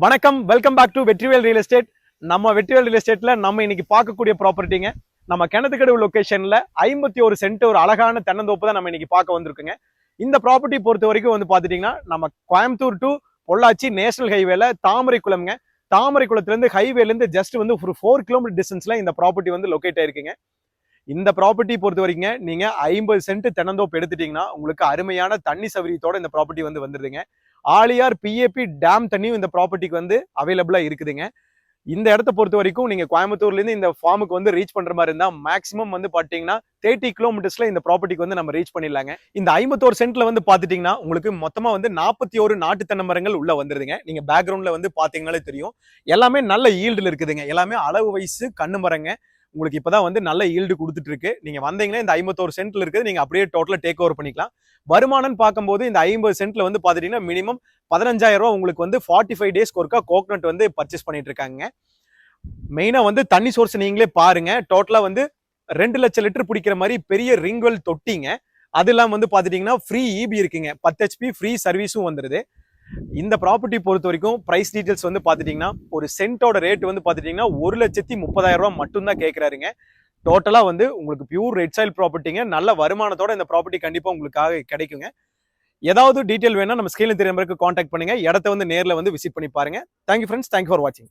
வணக்கம், welcome back to Vetrivel real estate. நம்ம Vetrivel real எஸ்டேட்ல நம்ம இன்னைக்கு பார்க்கக்கூடிய ப்ராப்பர்ட்டிங்க நம்ம கிணத்துக்கடவு லொகேஷன்ல 51 சென்ட் ஒரு அழகான தென்னந்தோப்பு தான் நம்ம இன்னைக்கு பார்க்க வந்திருக்குங்க. இந்த ப்ராப்பர்ட்டி பொறுத்த வரைக்கும் வந்து பாத்துட்டீங்கன்னா நம்ம கோயம்புத்தூர் டு பொள்ளாச்சி நேஷனல் ஹைவேல தாமரைக்குளம்ங்க. தாமரைக்குளத்துல இருந்து ஹைவேல இருந்து ஜஸ்ட் வந்து ஒரு 4 கிலோமீட்டர் டிஸ்டன்ஸ்ல இந்த ப்ராப்பர்ட்டி வந்து லொகேட் ஆயிருக்குங்க. இந்த ப்ராப்பர்ட்டி பொறுத்த வரைக்கும் நீங்க 50 சென்ட் தென்னந்தோப்பு எடுத்துட்டீங்கன்னா உங்களுக்கு அருமையான தண்ணி சௌகரியத்தோட இந்த ப்ராப்பர்ட்டி வந்து வந்துருதுங்க. ஆலியார் பிஏபி டேம் தண்ணியும் இந்த ப்ராப்பர்ட்டிக்கு வந்து அவைலபிளா இருக்குதுங்க. இந்த இடத்த பொறுத்த வரைக்கும் நீங்க கோயம்புத்தூர்ல இருந்து இந்த ஃபார்முக்கு வந்து ரீச் பண்ற மாதிரி இருந்தா மேக்ஸிமம் வந்து பாத்தீங்கன்னா 30 கிலோமீட்டர்ஸ்ல இந்த ப்ராப்பர்ட்டிக்கு வந்து நம்ம ரீச் பண்ணிடலாங்க. இந்த 51 சென்ட்ல வந்து பாத்துட்டீங்கன்னா உங்களுக்கு மொத்தமா வந்து 41 நாட்டு தென்னை மரங்கள் உள்ள வந்துருதுங்க. நீங்க பேக்ரவுண்ட்ல வந்து பாத்தீங்கன்னாலே தெரியும், எல்லாமே நல்ல ஈல்டுல இருக்குதுங்க. எல்லாமே அளவு வயசு கண்ணு மரங்க. உங்களுக்கு இப்பதான் வந்து நல்ல ஈல்டு கொடுத்துட்டு இருக்கு. நீங்க வந்தீங்கன்னா இந்த 51 சென்ட்ல இருக்குது நீங்க அப்படியே டோட்டலா டேக் ஓவர் பண்ணிக்கலாம். வருமானம் பார்க்கும்போது இந்த 50 சென்ட்ல வந்து பாத்துட்டீங்கன்னா மினிமம் 15,000 ரூபாய் உங்களுக்கு வந்து 45 டேஸ்க்கு ஒருக்கா கோகனட் வந்து பர்ச்சேஸ் பண்ணிட்டு இருக்காங்க. மெயினா வந்து தண்ணி சோர்ஸ் நீங்களே பாருங்க. டோட்டலா வந்து 2 லட்சம் லிட்டர் பிடிக்கிற மாதிரி பெரிய ரிங்வெல் தொட்டிங்க. அதெல்லாம் வந்து பாத்துட்டீங்கன்னா ஃப்ரீ இபி இருக்குங்க. 10 HP ஃப்ரீ சர்வீஸும் வந்துருது. இந்த ப்ராப்பர்ட்டி பொறுத்த வரைக்கும் பிரைஸ் டீடைல்ஸ் வந்து பாத்துட்டீங்கன்னா ஒரு சென்ட்டோட ரேட் வந்து பாத்துட்டீங்கன்னா 1,30,30,000 ரூபாய் மட்டும் தான் கேட்கறாருங்க. டோட்டலா வந்து உங்களுக்கு பியூர் ரெட் சாயில் ப்ராப்பர்ட்டிங்க. நல்ல வருமானத்தோட இந்த ப்ராப்பர்ட்டி கண்டிப்பா உங்களுக்காக கிடைக்குங்க. ஏதாவது டீடைல் வேணா நம்ம ஸ்கிரீன்ல தெரிய நம்பருக்கு கான்டாக்ட் பண்ணுங்க. இடத்த வந்து நேர்ல வந்து விசிட் பண்ணி பாருங்க. தேங்க்யூ ஃப்ரெண்ட்ஸ், தேங்க்யூ ஃபார் வாட்சிங்.